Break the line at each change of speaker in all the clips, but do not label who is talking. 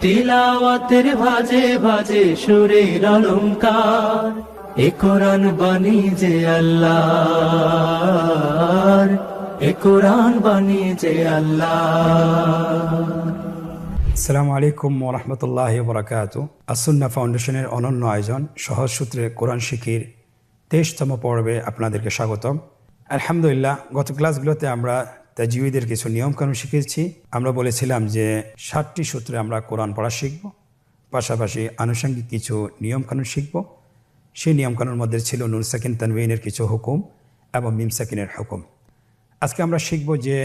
তিলাওয়াতের ভাজে ভাজে সুরের অলংকার, এ কোরআন বাণী যে আল্লাহর, এ কোরআন বাণী যে আল্লাহর।
আসসালামু আলাইকুম ওয়া রাহমাতুল্লাহি ওয়া বারাকাতুহু। আস-সুন্নাহ ফাউন্ডেশনের অনন্য আয়োজন সহজ সূত্রে কোরআন শিখির 23তম পর্বে আপনাদেরকে স্বাগতম। আলহামদুলিল্লাহ, গত ক্লাসগুলোতে আমরা তাজউইদের কিছু নিয়মকানুন শিখেছি। আমরা বলেছিলাম যে 7টি সূত্রে আমরা কোরআন পড়া শিখব, পাশাপাশি আনুষঙ্গিক কিছু নিয়মকানুন শিখব। সেই নিয়মকানুনের মধ্যে ছিল নুন সাকিন তানবিনের কিছু হুকুম এবং মিম সাকিনের হুকুম। আজকে আমরা শিখব যে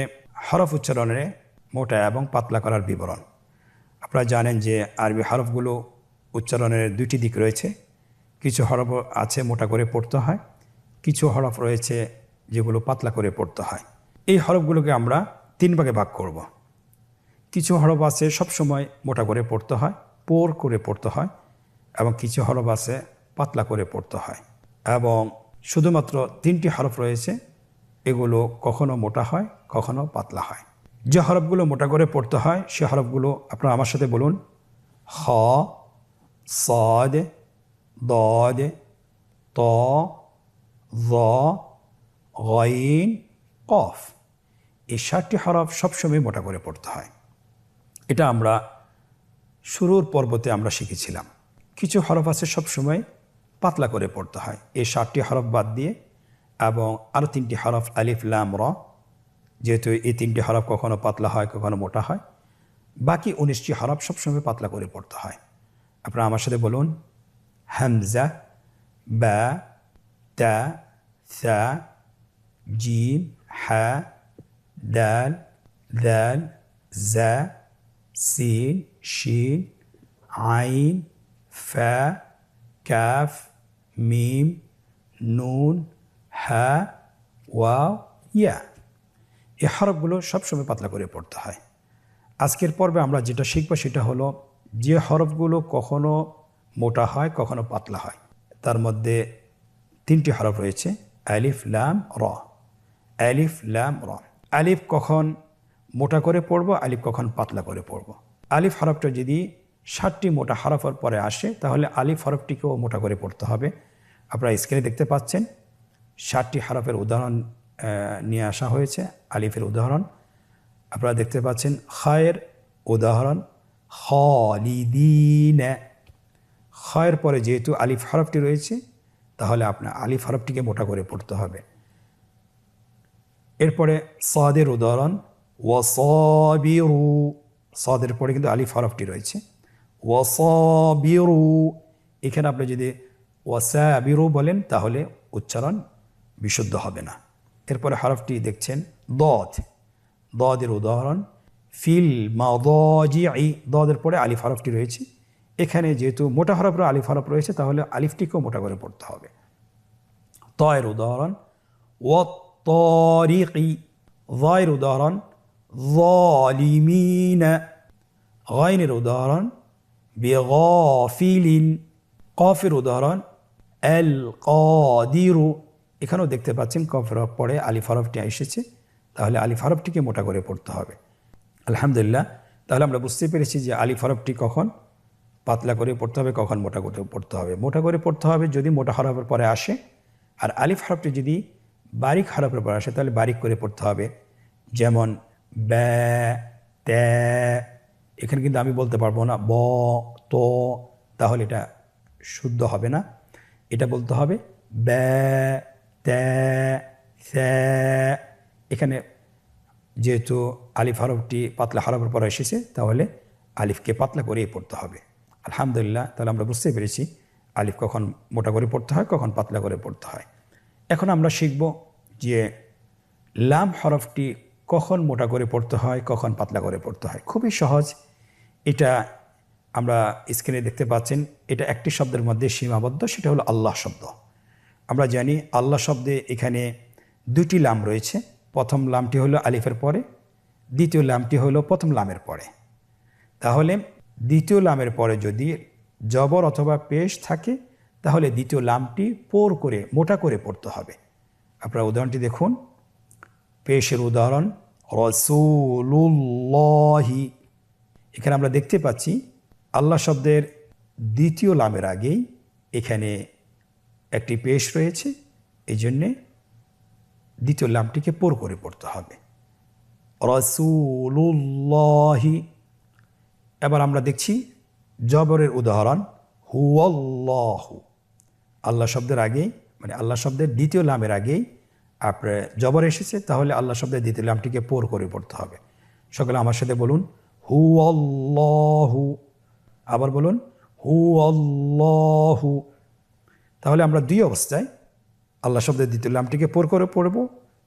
হরফ উচ্চারণে মোটা এবং পাতলা করার বিবরণ। আপনারা জানেন যে আরবি হরফগুলো উচ্চারণের দুইটি দিক রয়েছে। কিছু হরফ আছে মোটা করে পড়তে হয়, কিছু হরফ রয়েছে যেগুলো পাতলা করে পড়তে হয়। এই হরফগুলোকে আমরা 3 ভাগে ভাগ করব। কিছু হরফ আছে সবসময় মোটা করে পড়তে হয়, পোর করে পড়তে হয়, এবং কিছু হরফ আছে পাতলা করে পড়তে হয়। এবং শুধুমাত্র 3টি হরফ রয়েছে, এগুলো কখনো মোটা হয়, কখনো পাতলা হয়। যে হরফগুলো মোটা করে পড়তে হয় সে হরফগুলো আপনারা আমার সাথে বলুন: খ, সদ, দদ, ত, য, গইন, কফ। এই 7টি হরফ সবসময় মোটা করে পড়তে হয়। এটা আমরা শুরুর পর্বতে আমরা শিখেছিলাম। কিছু হরফ আছে সবসময় পাতলা করে পড়তে হয়, এই 7টি হরফ বাদ দিয়ে, এবং আরও 3টি হরফ আলিফ লাম র, যেহেতু এই 3টি হরফ কখনো পাতলা হয়, কখনো মোটা হয়। বাকি 19টি হরফ সবসময় পাতলা করে পড়তে হয়। আপনারা আমার সাথে বলুন: হামজা, বা, তা, সা, জিম, হা, দাল, দাল, জা, সিন, শিন, আইন, ফা, কাফ, মিম, নুন, হা, ওয়াও, ইয়া। এই হরফগুলো সবসময় পাতলা করে পড়তে হয়। আজকের পর্বে আমরা যেটা শিখব সেটা হলো যে হরফগুলো কখনো মোটা হয়, কখনো পাতলা হয়। তার মধ্যে 3টি হরফ রয়েছে: আলিফ লাম র। আলিফ লাম র। আলিফ কখন মোটা করে পড়ব, আলিফ কখন পাতলা করে পড়ব। আলিফ হরফটা যদি 7টি মোটা হরফের পরে আসে তাহলে আলিফ হরফটিকেও মোটা করে পড়তে হবে। আপনারা স্ক্রিনে দেখতে পাচ্ছেন 7টি হরফের উদাহরণ নিয়ে আসা হয়েছে। আলিফের উদাহরণ আপনারা দেখতে পাচ্ছেন, খায়ের উদাহরণ খালিদিন। খায়ের পরে যেহেতু আলিফ হরফটি রয়েছে তাহলে আপনার আলিফ হরফটিকে মোটা করে পড়তে হবে। এরপরে সাদের উদাহরণ ওয়াসাবিরু। সাদের পরে কিন্তু আলিফ হরফটি রয়েছে, ওয়াসাবিরু। এখানে আপনি যদি ওয়াসাবিরু বলেন তাহলে উচ্চারণ বিশুদ্ধ হবে না। এরপরে হরফটি দেখছেন দদ। দদের উদাহরণ ফিল মাদাজিই। দদের পরে আলিফ হরফটি রয়েছে, এখানে যেহেতু মোটা হরফের আলিফ হরফ রয়েছে তাহলে আলিফটিকেও মোটা করে পড়তে হবে। তয়ের উদাহরণ ওয়াত্তারিকি। যায়ের উদাহরণ যালিমিনা। গাইনের উদাহরণ বিগাফিলিন। কফের উদাহরণ আল কাদিরু। এখানেও দেখতে পাচ্ছেন কফের পরে আলিফ হরফটি এসেছে, তাহলে আলিফ হরফটিকে মোটা করে পড়তে হবে। আলহামদুলিল্লাহ, তাহলে আমরা বুঝতে পেরেছি যে আলিফ হরফটি কখন পাতলা করে পড়তে হবে, কখন মোটা করে পড়তে হবে। মোটা করে পড়তে হবে যদি মোটা হরফের পরে আসে, আর আলিফ হরফটি যদি বারিক হরফের পরে আসে তাহলে বারিক করে পড়তে হবে। যেমন ব্যা, ত্যা। এখানে কিন্তু আমি বলতে পারবো না ব, ত, তাহলে এটা শুদ্ধ হবে না। এটা বলতে হবে ব্যা, ত্যা, স্যা। এখানে যেহেতু আলিফ হরফটি পাতলা হরফের পরে এসেছে তাহলে আলিফকে পাতলা করেই পড়তে হবে। আলহামদুলিল্লাহ, তাহলে আমরা বুঝতে পেরেছি আলিফ কখন মোটা করে পড়তে হয়, কখন পাতলা করে পড়তে হয়। এখন আমরা শিখব যে লাম হরফটি কখন মোটা করে পড়তে হয়, কখন পাতলা করে পড়তে হয়। খুবই সহজ। এটা আমরা স্ক্রিনে দেখতে পাচ্ছেন, এটা একটি শব্দের মধ্যে সীমাবদ্ধ, সেটা হলো আল্লাহ শব্দ। আমরা জানি আল্লাহ শব্দে এখানে 2টি লাম রয়েছে। প্রথম লামটি হলো আলিফের পরে, দ্বিতীয় লামটি হলো প্রথম লামের পরে। তাহলে দ্বিতীয় লামের পরে যদি জবর অথবা পেশ থাকে তাহলে দ্বিতীয় লামটি পোর করে মোটা করে পড়তে হবে। আপনারা উদাহরণটি দেখুন। পেশের উদাহরণ রাসূলুল্লাহি। এখানে আমরা দেখতে পাচ্ছি আল্লাহ শব্দের দ্বিতীয় লামের আগেই এখানে একটি পেশ রয়েছে, এই জন্যে দ্বিতীয় লামটিকে পোর করে পড়তে হবে। রাসূলুল্লাহি। এবার আমরা দেখছি জবরের উদাহরণ, হুয়াল্লাহু। আল্লাহ শব্দের আগেই, মানে আল্লাহ শব্দের দ্বিতীয় লামের আগেই আপনার জবর এসেছে, তাহলে আল্লাহ শব্দের দ্বিতীয় লামটিকে পোর করে পড়তে হবে। সকলে আমার সাথে বলুন, হুয়াল্লাহু। আবার বলুন, হুয়াল্লাহু। তাহলে আমরা দুই অবস্থায় আল্লাহ শব্দের দ্বিতীয় লামটিকে পোর করে পড়ব,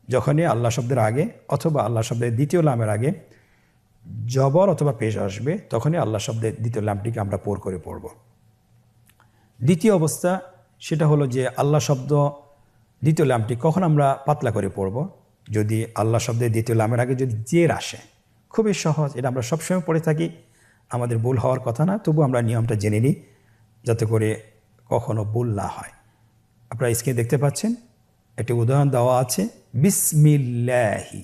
যখনই আল্লাহ শব্দের আগে অথবা আল্লাহ শব্দের দ্বিতীয় লামের আগে জবর অথবা পেশ আসবে, তখনই আল্লাহ শব্দের দ্বিতীয় লামটিকে আমরা পোর করে পড়ব। দ্বিতীয় অবস্থা সেটা হলো যে আল্লাহ শব্দ দ্বিতীয় লামটি কখন আমরা পাতলা করে পড়ব, যদি আল্লাহ শব্দের দ্বিতীয় লামের আগে যদি জের আসে। খুবই সহজ, এটা আমরা সবসময় পড়ে থাকি, আমাদের ভুল হওয়ার কথা না, তবু আমরা নিয়মটা জেনে নিই যাতে করে কখনো ভুল না হয়। আপনারা স্ক্রিনে দেখতে পাচ্ছেন একটি উদাহরণ দেওয়া আছে, বিসমিল্লাহি।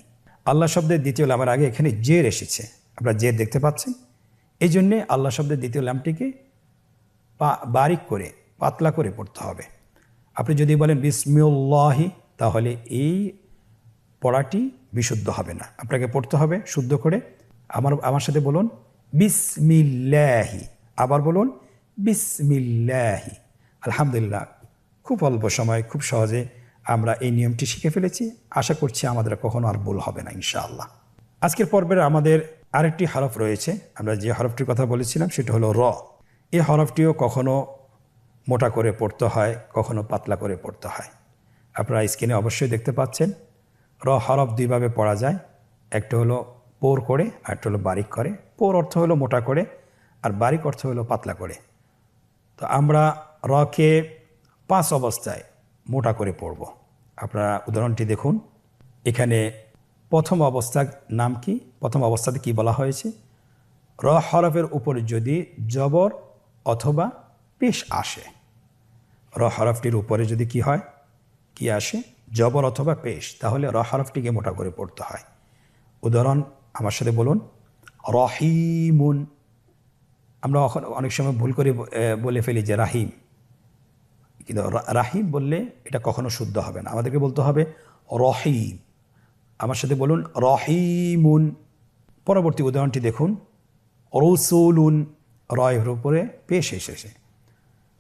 আল্লাহ শব্দের দ্বিতীয় লামের আগে এখানে জের এসেছে, আপনারা জের দেখতে পাচ্ছেন, এই জন্যে আল্লাহ শব্দের দ্বিতীয় লামটিকে বারিক করে পাতলা করে পড়তে হবে। আপনি যদি বলেন বিসমিল্লাহি, তাহলে এই পড়াটি বিশুদ্ধ হবে না, আপনাকে পড়তে হবে শুদ্ধ করে। আমার সাথে বলুন, বিসমিল্লাহি। আবার বলুন, বিসমিল্লাহি। আলহামদুলিল্লাহ, খুব অল্প সময় খুব সহজে আমরা এই নিয়মটি শিখে ফেলেছি। আশা করছি আমাদের কখনো আর ভুল হবে না ইনশাআল্লাহ। আজকের পর্বের আমাদের আরেকটি হরফ রয়েছে, আমরা যে হরফটির কথা বলেছিলাম সেটা হলো র। এই হরফটিও কখনো মোটা করে পড়তে হয়, কখনো পাতলা করে পড়তে হয়। আপনারা স্ক্রিনে অবশ্যই দেখতে পাচ্ছেন র হরফ দুইভাবে পড়া যায়, একটা হলো পোর করে আর একটা হলো বারিক করে। পোর অর্থ হলো মোটা করে আর বারিক অর্থ হলো পাতলা করে। তো আমরা রকে 5 অবস্থায় মোটা করে পড়ব। আপনারা উদাহরণটি দেখুন, এখানে প্রথম অবস্থার নাম কি, প্রথম অবস্থাতে কি বলা হয়েছে, র হরফের উপরে যদি জবর অথবা পেশ আসে। র হরফটির উপরে যদি কি হয়, কি আসে, জবর অথবা পেশ, তাহলে র হরফটিকে মোটা করে পড়তে হয়। উদাহরণ আমার সাথে বলুন, রহিমুন। আমরা অনেক সময় ভুল করে বলে ফেলি যে রাহিম, কিন্তু রাহিম বললে এটা কখনো শুদ্ধ হবে না, আমাদেরকে বলতে হবে রহিম। আমার সাথে বলুন, রহিমুন। পরবর্তী উদাহরণটি দেখুন, রসুলুন। রয়ের উপরে পেশ এসেছে,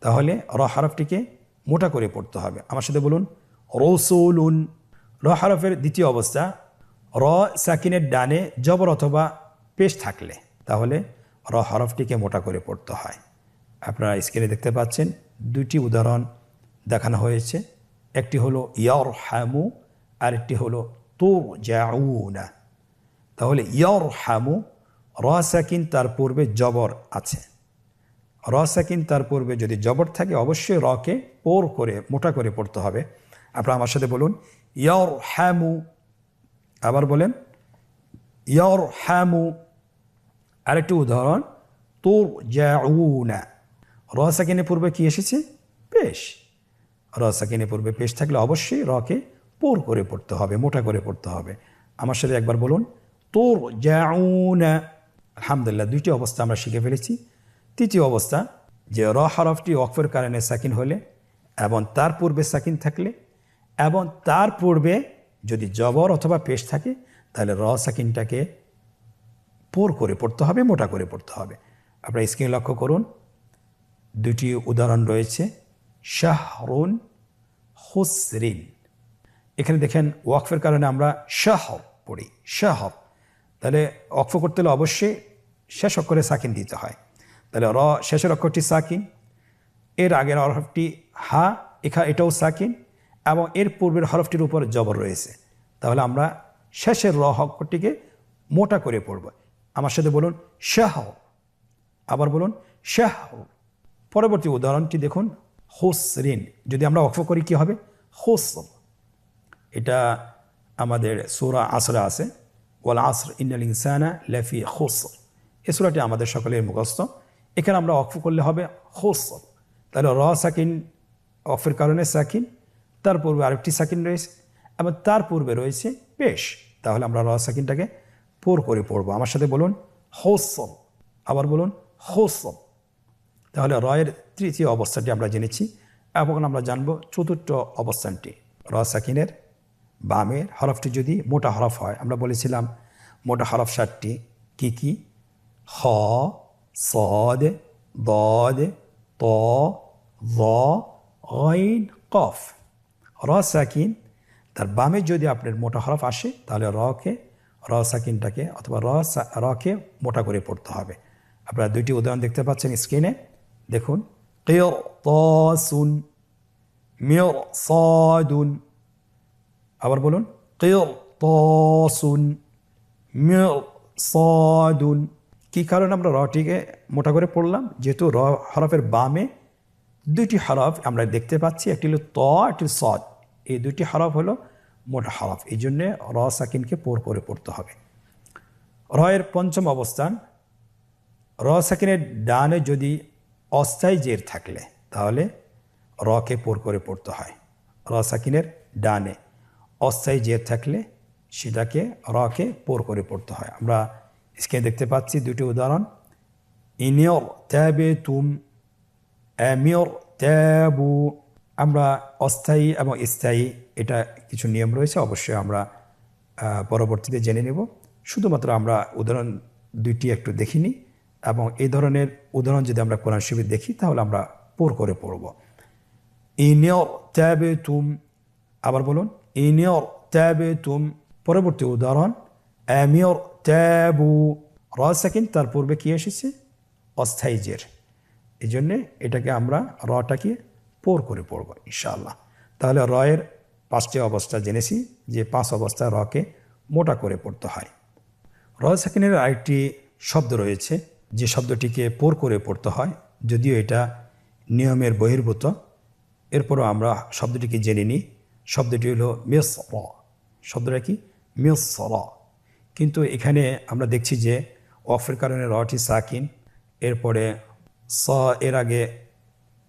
তাহলে র হরফটিকে মোটা করে পড়তে হবে। আমার সাথে বলুন, রসুলুন। র হরফের দ্বিতীয় অবস্থা, র সাকিনের ডানে জবর অথবা পেশ থাকলে তাহলে র হরফটিকে মোটা করে পড়তে হয়। আপনারা স্ক্রিনে দেখতে পাচ্ছেন দুইটি উদাহরণ দেখানো হয়েছে, একটি হলো ইয়ারহামু আর একটি হলো তুরজাউনা। তাহলে ইয়ারহামু, র সাকিন তার পূর্বে জবর আছে, র সাকিন তার পূর্বে যদি জবর থাকে অবশ্যই রকে পোর করে মোটা করে পড়তে হবে। আপনারা আমার সাথে বলুন, ইয়ারহামু। আবার বলেন, ইয়ারহামু। আরেকটি উদাহরণ, তুরজাউনা। র সাকিনের পূর্বে কি এসেছে, পেশ। র সাকিনের পূর্বে পেশ থাকলে অবশ্যই রকে পোর করে পড়তে হবে, মোটা করে পড়তে হবে। আমার সাথে একবার বলুন, তুরজাউনা। আলহামদুলিল্লাহ, দুইটি অবস্থা আমরা শিখে ফেলেছি। তৃতীয় অবস্থা, যে র হরফটি ওয়াকফের কারণে সাকিন হলে এবং তার পূর্বে সাকিন থাকলে এবং তার পূর্বে যদি জবর অথবা পেশ থাকে, তাহলে র সাকিনটাকে পোর করে পড়তে হবে, মোটা করে পড়তে হবে। আপনারা স্ক্রিনে লক্ষ্য করুন, দুটি উদাহরণ রয়েছে, শাহরুন, হুসরিন। এখানে দেখেন ওয়াকফের কারণে আমরা শাহর পড়ি, শাহর। তাহলে ওয়াকফ করতে হলে অবশ্যই শেষ অক্ষরে সাকিন দিতে হয়। তাহলে র শেষের অক্ষরটি সাকিন, এর আগের হরফটি হা, এটাও সাকিন এবং এর পূর্বের হরফটির উপর জবর রয়েছে। তাহলে আমরা শেষের র অক্ষরটিকে মোটা করে পড়ব। আমার সাথে বলুন, শাহর। আবার বলুন, শাহর। পরবর্তী উদাহরণটি দেখুন, হুসরিন। যদি আমরা ওয়াকফ করি কি হবে, হুসর। এটা আমাদের সূরা আসরে আছে, ওয়াল আসর ইন্নাল ইনসানা লাফি খুসর। এই সূরাটি আমাদের সকলের মুখস্থ। এখানে আমরা ওয়াকফ করলে হবে খুসর। তাহলে র সাকিন ওয়াকফের কারণে সাকিন, তার পূর্বে আরেকটি সাকিন রয়েছে এবং তার পূর্বে রয়েছে পেশ। তাহলে আমরা র সাকিনটাকে পোর করে পড়বো। আমার সাথে বলুন, খুসর। আবার বলুন, খুসর। তাহলে রয়ের তৃতীয় অবস্থাটি আমরা জেনেছি। এবং আমরা জানব চতুর্থ অবস্থানটি। র সাকিনের বামের হরফটি যদি মোটা হরফ হয়, আমরা বলেছিলাম মোটা হরফ 7টি কি কি? খ, সদ, দদ, ত, য, গইন, কফ। র সাকিন তার বামে যদি আপনার মোটা হরফ আসে তাহলে র সাকিনটাকে অথবা রকে মোটা করে পড়তে হবে। আপনারা দুইটি উদাহরণ দেখতে পাচ্ছেন স্ক্রিনে, দেখুন। কিরতাসুন, মিরসাদুন। আবার বলুন, কিরতাসুন, মিরসাদুন। কি কারণে আমরা রটিকে মোটা করে পড়লাম? যেহেতু র হরফের বামে দুইটি হরফ আমরা দেখতে পাচ্ছি, একটি হলো ত, একটি সদ। এই দুইটি হরফ হলো মোটা হরফ, এই জন্যে র সাকিনকে পোর করে পড়তে হবে। রয়ের পঞ্চম অবস্থান। র সাকিনের ডানে যদি অস্থায়ী জের থাকলে তাহলে রকে পোর করে পড়তে হয়। র সাকিনের ডানে অস্থায়ী জের থাকলে সেটাকে রকে পোর করে পড়তে হয়। আমরা স্ক্রিনে দেখতে পাচ্ছি দুটি উদাহরণ। ইনিয়র ত্যাবে তুম, আমিয়র ত্যাবু। আমরা অস্থায়ী এবং স্থায়ী এটা কিছু নিয়ম রয়েছে, অবশ্যই আমরা পরবর্তীতে জেনে নেব। শুধুমাত্র আমরা উদাহরণ দুইটি একটু দেখিনি, এবং এই ধরনের উদাহরণ যদি আমরা কোরআন শরীফে দেখি তাহলে আমরা পোর করে পড়ব। ইনিয়র ত্যাবে তুম। আবার বলুন, ইনিয়র ত্যাবে তুম। পরবর্তী উদাহরণ, আমিয়র ত্যাবু। র সাকিন তার পূর্বে কি এসেছে? অস্থায়ী জের, এই জন্যে এটাকে আমরা রটাকে পোর করে পড়ব ইনশাআল্লাহ। তাহলে রয়ের 5টি অবস্থা জেনেছি, যে 5 অবস্থায় রকে মোটা করে পড়তে হয়। র সাকিনের আরেকটি শব্দ রয়েছে যে শব্দটিকে পোর করে পড়তে হয়, যদিও এটা নিয়মের বহির্ভূত, এরপরও আমরা শব্দটিকে জেনে নিই। শব্দটি হলো মিসর। শব্দটা কি? মিসর। কিন্তু এখানে আমরা দেখছি যে ওয়াকফের কারণে রটি সাকিন, এরপরে স এর আগে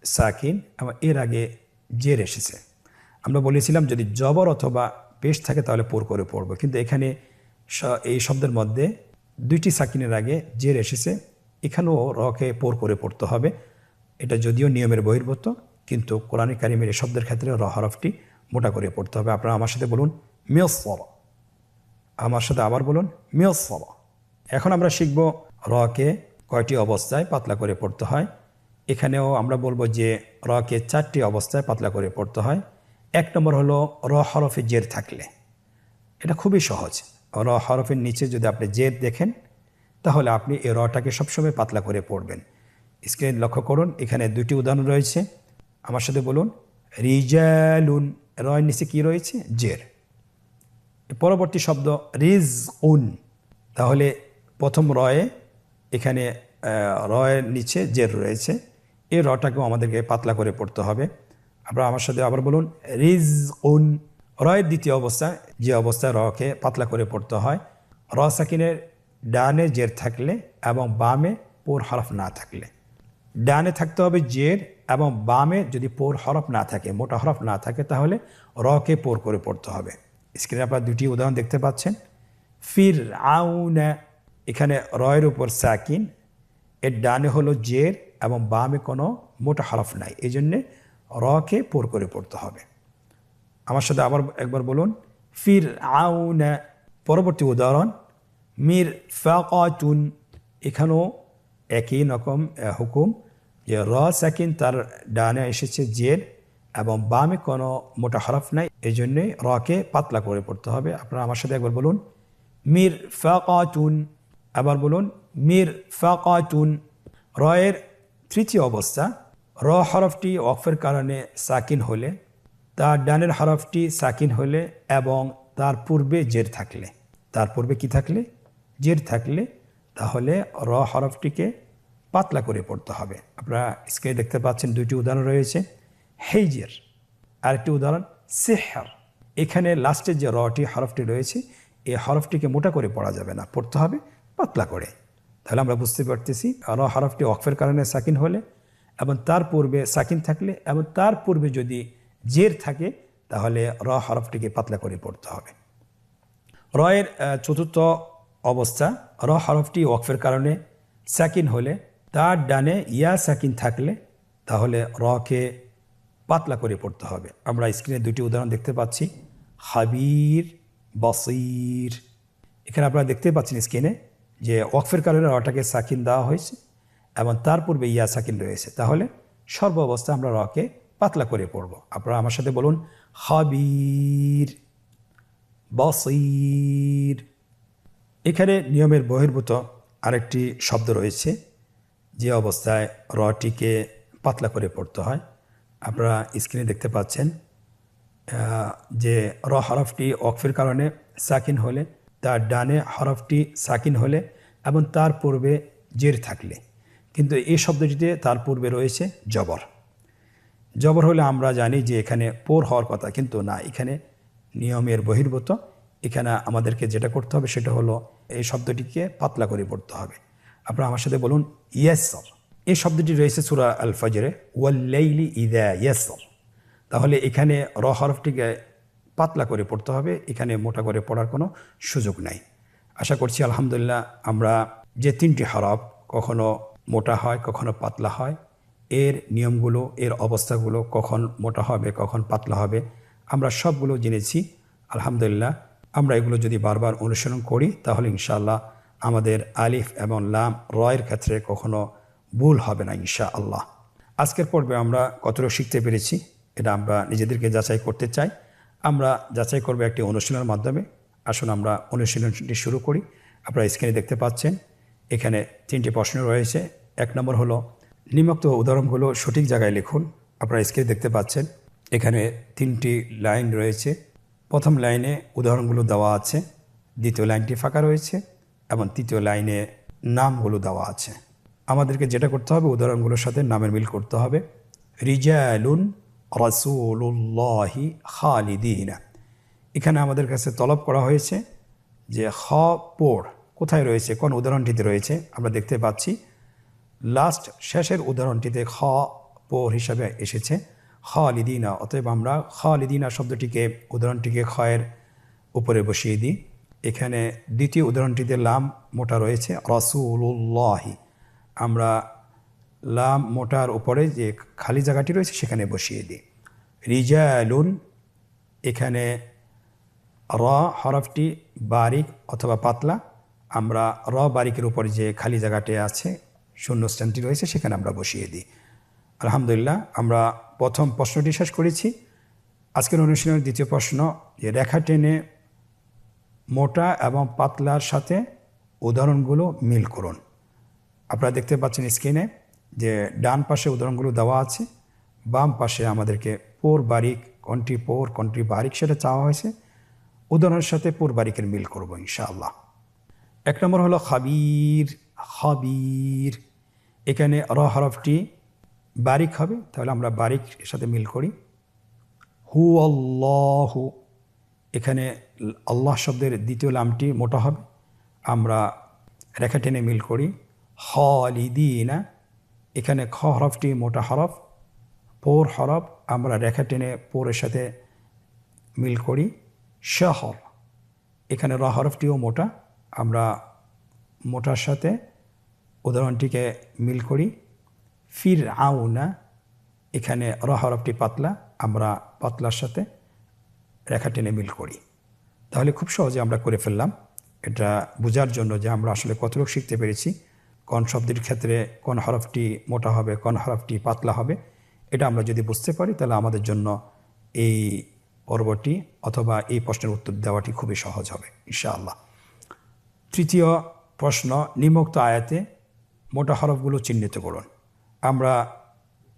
সাকিন এবং এর আগে জের এসেছে। আমরা বলেছিলাম যদি জবর অথবা পেশ থাকে তাহলে পোর করে পড়ব, কিন্তু এখানে এই শব্দের মধ্যে দুইটি সাকিনের আগে জের এসেছে, এখানেও রকে পোর করে পড়তে হবে। এটা যদিও নিয়মের বহির্ভূত, কিন্তু কোরআনে কারিমের এই শব্দের ক্ষেত্রে র হরফটি মোটা করে পড়তে হবে। আপনারা আমার সাথে বলুন, মিসর। আমার সাথে আবার বলুন, মিসর। এখন আমরা শিখব রকে কয়টি অবস্থায় পাতলা করে পড়তে হয়। এখানেও আমরা বলবো যে রকে 4টি অবস্থায় পাতলা করে পড়তে হয়। 1 নম্বর হলো র হরফে জের থাকলে। এটা খুবই সহজ। র হরফের নিচে যদি আপনি জের দেখেন তাহলে আপনি এই রটাকে সবসময় পাতলা করে পড়বেন। স্ক্রিন লক্ষ্য করুন, এখানে 2টি উদাহরণ রয়েছে। আমার সাথে বলুন, রিজালুন। রয়ের নিচে কি রয়েছে? জের। পরবর্তী শব্দ রিজকুন। তাহলে প্রথম রয়ে এখানে রয়ের নিচে জের রয়েছে, এই রটাকেও আমাদেরকে পাতলা করে পড়তে হবে। আপনারা আমার সাথে আবার বলুন, রিজকুন। রয়ের দ্বিতীয় অবস্থা, যে অবস্থায় রকে পাতলা করে পড়তে হয়, র সাকিনের ডানে জের থাকলে এবং বামে পোর হরফ না থাকলে। ডানে থাকতে হবে জের, এবং বামে যদি পোর হরফ না থাকে, মোটা হরফ না থাকে, তাহলে রকে পোর করে পড়তে হবে। স্ক্রিনে আপনারা 2টি উদাহরণ দেখতে পাচ্ছেন। ফির আউনা, এখানে রয়ের উপর সাকিন, এর ডানে হলো জের এবং বামে কোনো মোটা হরফ নাই, এই জন্যে রকে পোর করে পড়তে হবে। আমার সাথে আবার একবার বলুন, ফির আউনা। পরবর্তী উদাহরণ, মির ফাকাতুন। এখানেও একই রকম হুকুম, যে র সাকিন তার ডানে এসেছে জের এবং বামে কোনো মোটা হরফ নাই, এই জন্যে রকে পাতলা করে পড়তে হবে। আপনারা আমার সাথে একবার বলুন, মির ফাকাতুন। আবার বলুন, মির ফাকাতুন। রয়ের তৃতীয় অবস্থা, র হরফটি ওয়াকফের কারণে সাকিন হলে, তার ডানের হরফটি সাকিন হলে এবং তার পূর্বে জের থাকলে। তার পূর্বে কি থাকলে? জের থাকলে, তাহলে র হরফটিকে পাতলা করে পড়তে হবে। আপনারা স্ক্রিনে দেখতে পাচ্ছেন 2টি উদাহরণ রয়েছে, হেইজের, আরেকটি উদাহরণ সেহর। এখানে লাস্টে যে রটি হরফটি রয়েছে, এই হরফটিকে মোটা করে পড়া যাবে না, পড়তে হবে পাতলা করে। তাহলে আমরা বুঝতে পারতেছি র হরফটি ওয়াকফের কারণে সাকিন হলে এবং তার পূর্বে সাকিন থাকলে এবং তার পূর্বে যদি জের থাকে, তাহলে র হরফটিকে পাতলা করে পড়তে হবে। রয়ের চতুর্থ অবস্থা, র হরফটি ওয়াকফের কারণে সাকিন হলে তার ডানে ইয়া সাকিন থাকলে তাহলে রকে পাতলা করে পড়তে হবে। আমরা স্ক্রিনে দুটি উদাহরণ দেখতে পাচ্ছি, হাবির, বসির। এখানে আপনারা দেখতে পাচ্ছেন স্ক্রিনে যে ওয়াকফের কারণে রটাকে সাকিন দেওয়া হয়েছে এবং তার পূর্বে ইয়া সাকিন রয়েছে, তাহলে সর্ব অবস্থায় আমরা রকে পাতলা করে পড়ব। আপনারা আমার সাথে বলুন, হাবির, বসির। এখানে নিয়মের বহির্ভূত আরেকটি শব্দ রয়েছে, যে অবস্থায় রটিকে পাতলা করে পড়তে হয়। আপনারা স্ক্রিনে দেখতে পাচ্ছেন যে র হরফটি ওয়াকফের কারণে সাকিন হলে, তার ডানে হরফটি সাকিন হলে এবং তার পূর্বে জের থাকলে, কিন্তু এই শব্দটিতে তার পূর্বে রয়েছে জবর। জবর হলে আমরা জানি যে এখানে পোর হওয়ার কথা, কিন্তু না, এখানে নিয়মের বহির্ভূত। এখানে আমাদেরকে যেটা করতে হবে সেটা হলো এই শব্দটিকে পাতলা করে পড়তে হবে। আপনারা আমার সাথে বলুন, ইয়াসর। এই শব্দটি রয়েছে সূরা আল ফজরে, ওয়াল্লাইলি ইযা ইয়াসর। তাহলে এখানে র হরফটিকে পাতলা করে পড়তে হবে, এখানে মোটা করে পড়ার কোনো সুযোগ নাই। আশা করছি আলহামদুলিল্লাহ আমরা যে তিনটি হরফ কখনো মোটা হয় কখনো পাতলা হয়, এর নিয়মগুলো, এর অবস্থাগুলো, কখন মোটা হবে কখন পাতলা হবে, আমরা সবগুলো জেনেছি আলহামদুলিল্লাহ। আমরা এগুলো যদি বারবার অনুসরণ করি তাহলে ইনশাআল্লাহ আমাদের আলিফ এবং লাম রয়ের ক্ষেত্রে কখনো ভুল হবে না ইনশাআল্লাহ। আজকের পর্বে আমরা কতটুকু শিখতে পেরেছি এটা আমরা নিজেদেরকে যাচাই করতে চাই। আমরা যাচাই করব একটি অনুশীলনের মাধ্যমে। আসুন আমরা অনুশীলনটি শুরু করি। আপনারা স্ক্রিনে দেখতে পাচ্ছেন এখানে তিনটি প্রশ্ন রয়েছে। এক নম্বর হলো, নিম্নোক্ত উদাহরণগুলো সঠিক জায়গায় লিখুন। আপনারা স্ক্রিনে দেখতে পাচ্ছেন এখানে তিনটি লাইন রয়েছে। প্রথম লাইনে উদাহরণগুলো দেওয়া আছে, দ্বিতীয় লাইনটি ফাঁকা রয়েছে এবং তৃতীয় লাইনে নামগুলো দেওয়া আছে। আমাদেরকে যেটা করতে হবে, উদাহরণগুলোর সাথে নামের মিল করতে হবে। রিজালুন রাসূলুল্লাহি খালিদিনা। এখানে আমাদের কাছে তলব করা হয়েছে যে খ পোড় কোথায় রয়েছে, কোন উদাহরণটিতে রয়েছে। আমরা দেখতে পাচ্ছি লাস্ট শেষের উদাহরণটিতে খ পোড় হিসাবে এসেছে খালিদিনা। অতএব আমরা খালিদিনা শব্দটিকে, উদাহরণটিকে খয়ের উপরে বসিয়ে দিই। এখানে দ্বিতীয় উদাহরণটিতে লাম মোটা রয়েছে রাসূলুল্লাহি, আমরা লাম মোটার উপরে যে খালি জায়গাটি রয়েছে সেখানে বসিয়ে দিই। রিজালুন, এখানে র হরফটি বারিক অথবা পাতলা, আমরা র বারিকের উপরে যে খালি জায়গাটি আছে, শূন্যস্থানটি রয়েছে, সেখানে আমরা বসিয়ে দিই। আলহামদুলিল্লাহ আমরা প্রথম প্রশ্নটি শেষ করেছি। আজকের অনুশীলনের দ্বিতীয় প্রশ্ন, যে রেখা টেনে মোটা এবং পাতলার সাথে উদাহরণগুলো মিল করুন। আপনারা দেখতে পাচ্ছেন স্ক্রিনে যে ডান পাশে উদাহরণগুলো দেওয়া আছে, বাম পাশে আমাদেরকে পোর বারিক, কোনটি পোর কোনটি বারিক সেটা চাওয়া হয়েছে। উদাহরণের সাথে পোর বারিকের মিল করব ইনশাআল্লাহ। এক নম্বর হলো খাবির, খাবির। এখানে র হরফটি বারিক হবে, তাহলে আমরা বারিক এর সাথে মিল করি। হু আল্লাহু, এখানে আল্লাহ শব্দের দ্বিতীয় লামটি মোটা হবে, আমরা রেখা টেনে মিল করি। খালিদিনা, এখানে খ হরফটি মোটা হরফ, পোর হরফ, আমরা রেখা টেনে পোরের সাথে মিল করি। শহর, এখানে র হরফটিও মোটা, আমরা মোটার সাথে উদাহরণটিকে মিল করি। ফির আউনা, এখানে র হরফটি পাতলা, আমরা পাতলার সাথে রেখা টেনে মিল করি। তাহলে খুব সহজে আমরা করে ফেললাম। এটা বোঝার জন্য যে আমরা আসলে কতটুকু শিখতে পেরেছি, কোন শব্দের ক্ষেত্রে কোন হরফটি মোটা হবে কোন হরফটি পাতলা হবে, এটা আমরা যদি বুঝতে পারি তাহলে আমাদের জন্য এই পর্বটি অথবা এই প্রশ্নের উত্তর দেওয়াটি খুবই সহজ হবে ইনশাআল্লাহ। তৃতীয় প্রশ্ন, নিম্নোক্ত আয়াতে মোটা হরফগুলো চিহ্নিত করুন। আমরা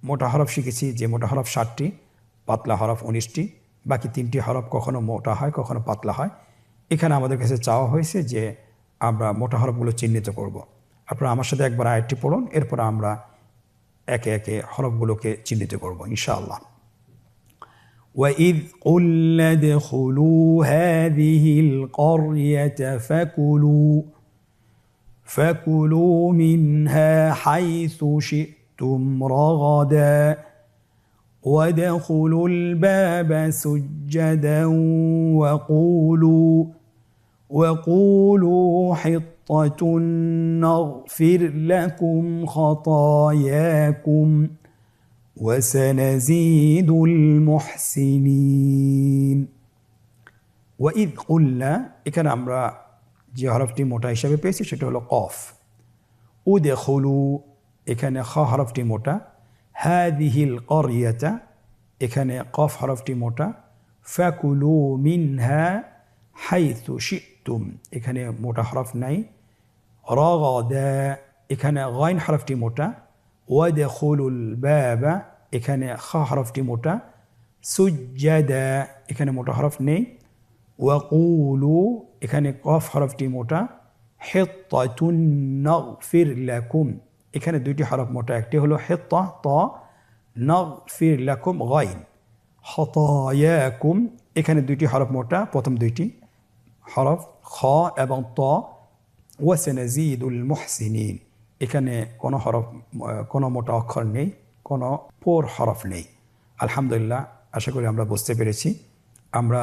মোটা হরফ শিখেছি যে মোটা হরফ 60টি, পাতলা হরফ 19টি, বাকি 3টি হরফ কখনো মোটা হয় কখনো পাতলা হয়। এখানে আমাদের কাছে চাওয়া হয়েছে যে আমরা মোটা হরফগুলো চিহ্নিত করব। আপনারা আমার সাথে একবার আয়াতটি পড়ুন, এরপর আমরা একে একে হরফগুলোকে চিহ্নিত করব ইনশাআল্লাহ। وَإِذْ قُلْنَا ادْخُلُوا هَذِهِ الْقَرْيَةَ فَكُلُوا مِنْهَا حَيْثُ شِئْتُمْ رَغَدًا وَادْخُلُوا الْبَابَ سُجَّدًا وَقُولُوا حطة نغفر لكم خطاياكم وسنزيد المحسنين وإذ قلنا এখানে আমরা যে হরফটি মোটা হিসাবে পেয়েছি সেটা হলো কফ উদখুলু এখানে খ হরফটি মোটা হাদিহিল ক্বরিয়াতা এখানে কফ হরফটি মোটা ফাকুলু মিনহা হাইথু শিতুম এখানে মোটা হরফ নাই রাগাদা এখানে গাইন হরফটি মোটা ওয়াদখুলুল বাবা এখানে খ হরফটি মোটা সুজ্জাদা এখানে মোটা হরফ নেই ওয়াকুলু এখানে কফ হরফটি মোটা হিত্তাতুন নাগফির লাকুম এখানে দুইটি হরফ মোটা একটি হলো হিত্তা ত নাগফির লাকুম গাইন খতায়াকুম এখানে দুইটি হরফ মোটা প্রথম দুইটি হরফ খ এবং ত ওয়াসানাজিদুল মুহসিনিন এখানে কোনো হরফ কোনো মোটা অক্ষর নেই কোনো পোর হরফ নেই আলহামদুলিল্লাহ আশা করি আমরা বুঝতে পেরেছি আমরা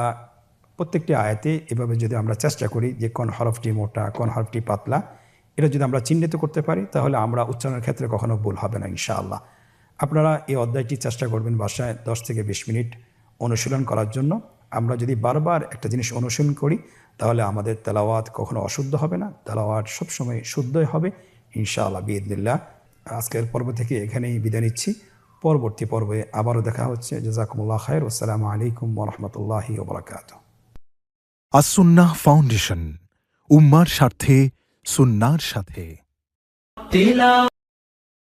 প্রত্যেকটি আয়াতে এভাবে যদি আমরা চেষ্টা করি যে কোন হরফটি মোটা কোন হরফটি পাতলা এটা যদি আমরা চিহ্নিত করতে পারি তাহলে আমরা উচ্চারণের ক্ষেত্রে কখনো ভুল হবে না ইনশাআল্লাহ আপনারা এই অধ্যায়টি চেষ্টা করবেন বাসায় 10 থেকে 20 মিনিট অনুশীলন করার জন্য আমরা যদি বারবার একটা জিনিস অনুশীলন করি তাহলে আমাদের তেলাওয়াত কখনো অশুদ্ধ হবে না তেলাওয়াত সবসময় শুদ্ধই হবে ইনশাআল্লাহ বিইذনিল্লাহ আজকের পর্ব থেকে এখানেই বিদায় নিচ্ছি পরবর্তী পর্বে আবারও দেখা হচ্ছে জাযাকুমুল্লাহ খায়র আসসালামু আলাইকুম ওয়া রাহমাতুল্লাহি ওয়া বারাকাতুহু
আসুন্নাহ ফাউন্ডেশন উম্মার স্বার্থে সুন্নাহর সাথে
তিলাওয়াত